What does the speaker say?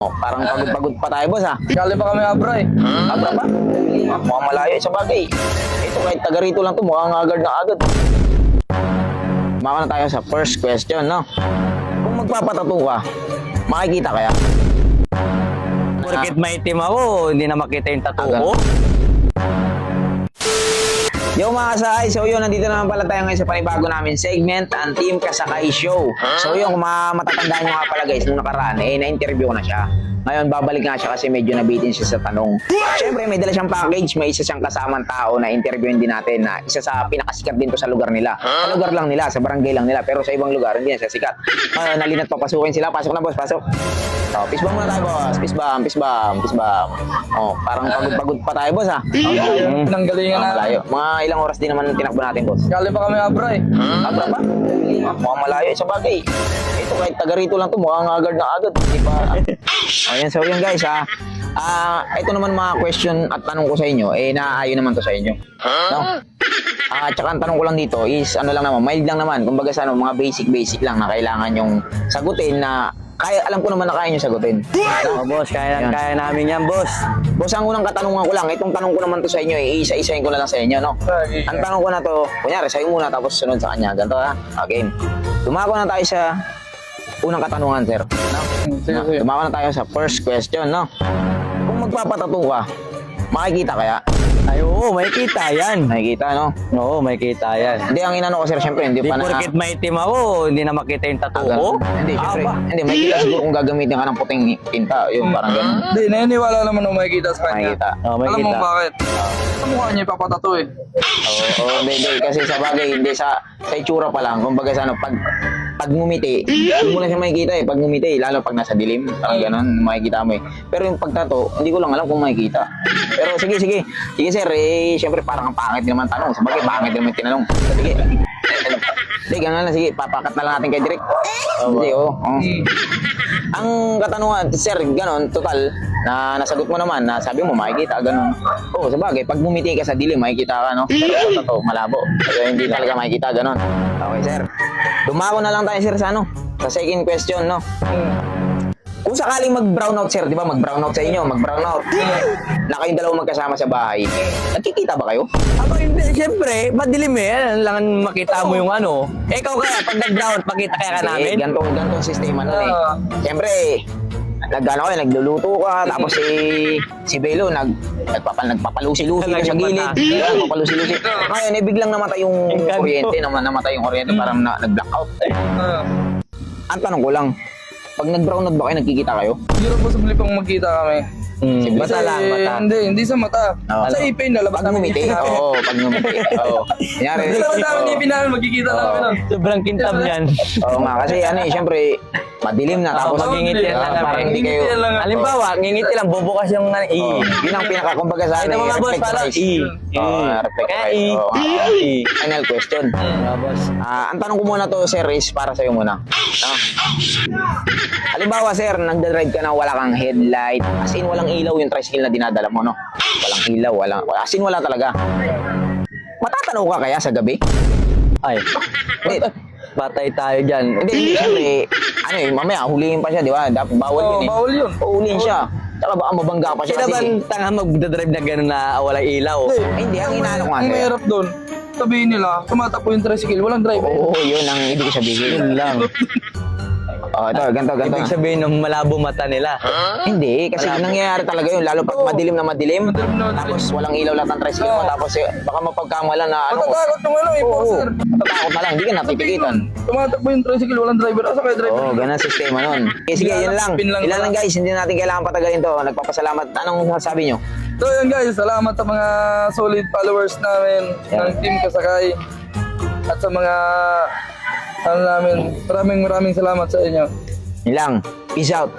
Oh, parang pagod-pagod pa tayo, boss, ha? Galing pa kami Abra eh. Abra ba? Mukhang malayo sa bagay. Ito, kahit taga rito lang to, mukhang agad na agad. Maka na tayo sa first question, no? Kung magpapatato ka, makikita kaya? Porkit may itim ako, hindi na makita yung tattoo ko. Yo mga kasakay, so yun, nandito naman pala tayo ngayon sa panibago namin segment, ang Team Kasakay Show. So yun, kung matatandaan nyo nga pala guys, nung nakaraan, na-interview ko na siya. Ngayon, babalik nga siya kasi medyo nabitin siya sa tanong. Siyempre, may dala siyang package, may isa siyang kasamang tao na interviewin din natin na isa sa pinakasikat din to sa lugar nila. Sa lugar lang nila, sa barangay lang nila, pero sa ibang lugar, hindi na siya sikat. Nalinat papasukin sila, pasok na boss, pasok. So, peace bomb muna tayo boss, peace bomb, peace bomb, peace bomb. Oh, parang pagod-pagod pa tayo boss, ha? Pinanggalingan na. Malayo. Mga ilang oras din naman tinakbo natin boss. Galing pa kami Abra eh. Abra ba? Mukhang malayo sa bagay. Ito, kahit taga rito lang to, mukhang agad na agad. Di ba? Ayan, so yun guys, ha. Ito naman mga question at tanong ko sa inyo, naaayon naman to sa inyo. No? Tsaka ang tanong ko lang dito is, ano lang naman, mild lang naman. Kumbaga sa mga basic lang na kailangan yung sagutin na alam ko naman na kaya nyo sagutin. Oh, boss, kaya namin yan, boss. Boss, ang unang katanungan ko lang, itong tanong ko naman to sa inyo, isa-isahin ko na lang sa inyo, no? Ang tanong ko na to, kunyari, sa'yo muna, tapos sunod sa kanya. Ganito, ha? Okay. Dumako na tayo sa unang katanungan, sir. No? Sige. Dumako na tayo sa first question, no? Kung magpapatato ka, makikita kaya? Ay, oo, may kita yan. Makikita, no? Oo, may kita yan. Hindi, ang inano ko, sir, syempre, hindi Di pa na... porkit may itim ako, hindi na makita yung tattoo ko. Hindi, syempre. Aba. Hindi, makikita siguro kung gagamitin ka ng puting tinta. Yun, parang gano'n. Hindi, naniniwala naman nung makikita sa kanya. Makikita. Oh, may Alam mo kita. bakit? Sa mukha niya ipapatato eh. Oo, hindi. Kasi sa bagay, hindi sa itsura pa lang. Kumbaga sa ano, pag ngumiti, hindi mo na siya makikita eh. Pag ngumiti, lalo pag nasa dilim, parang gano'n, makikita mo eh. Pero yung pagtato, hindi ko lang alam kung makikita. Pero sige. Sige sir, syempre parang ang pangit naman tanong. Sa bagay, pangit naman tinanong. Sige. Hindi, gano'n na. Sige, papakat na lang natin kay Direk. Hindi, oo. Ang katanungan, sir, gano'n, total, na nasagot mo naman, na sabi mo, makikita, gano'n. Oo, sa bagay, pag bumiti ka sa dilim, makikita ka, no? Pero sa totoo, malabo. Kasi hindi talaga makikita, gano'n. Okay, sir. Dumako na lang tayo, sir, sa ano? Sa second question, no? Kung sakaling mag-brownout, sir, di ba? Mag-brownout sa inyo, mag-brownout. Na kayong dalawang magkasama sa bahay. Nagkikita ba kayo? Aba, hindi, siyempre, madilim eh. Yan lang makita mo yung ano. Ikaw kaya, pag nag-brown, pakita kaya ka namin. Gantong sistema nun eh. Siyempre, nagluluto ka, tapos si Belo, nagpapalusi-lusi ka sa gilid. Nagpapalusi-lusi. Ngayon, biglang namatay yung kuryente, parang nag-blackout. Ang tanong ko lang, pag nag-brownout ba kayo, nagkikita kayo? Hindi rin posible pang magkita kami. Mata lang, mata. Hindi sa mata. Oo. Sa ipin, lalabas Pag ngumiti? Oo, pag ngumiti. Oo. Kunyari, Sa namin ipin namin, magkikita na kami nun. Sobrang kintab yan. Oo nga, kasi syempre, madilim na, tapos magingiti lang kami. parang hindi kayo... Ngingiti lang. Halimbawa, ngingiti lang, bubukas yung i. Yun ang pinaka-kumbaga sa Ito mga boss, parang i. Respect Kaya rice. i. Oo, I. Final question. Yeah, boss. Ang tanong ko muna to, sir, is para sa'yo muna. No? Halimbawa, sir, nagdadrive ka na wala kang headlight, as in walang ilaw yung tricycle na dinadala mo, no? Walang ilaw, as in wala talaga. Matatanaw ka kaya sa gabi? Ay, Hindi, patay tayo dyan. hindi, siyempre, mamaya, huliin pa siya, di ba? Bawal Oo, yun eh. bawal yun. Huliin siya. Tsaka baka mabangga pa siya Sino ba kasi... tanga magdadrive na gano'n na walang ilaw? Hindi, ang inaano ko nga Ang sa'yo. mahirap doon, sabihin nila, tumatakbo yung tricycle, walang driver. Oo, yun ang ibig sabihin. Yun lang. Ito, ganito. Ibig sabihin ng malabo mata nila. Hindi, kasi nangyayari talaga yun, lalo pag madilim na madilim, Madilim na madilim. tapos walang ilaw lahat ng tricycle mo, tapos baka mapagkamalan na Matatakot nung Oo, sir. matatakot na lang, hindi ka natitikitan. Tumatakbo yung tricycle, walang driver. Asa kayo driver? Oo, ganun ang sistema nun. Okay, sige, yun lang. Spin lang Ilan pala. lang guys, hindi natin kailangan patagalin to. Nagpapasalamat. Anong sabi nyo? So yun guys, salamat sa mga solid followers namin ng Team Kasakay. At sa mga namin, maraming salamat sa inyo. Yun lang. Peace out.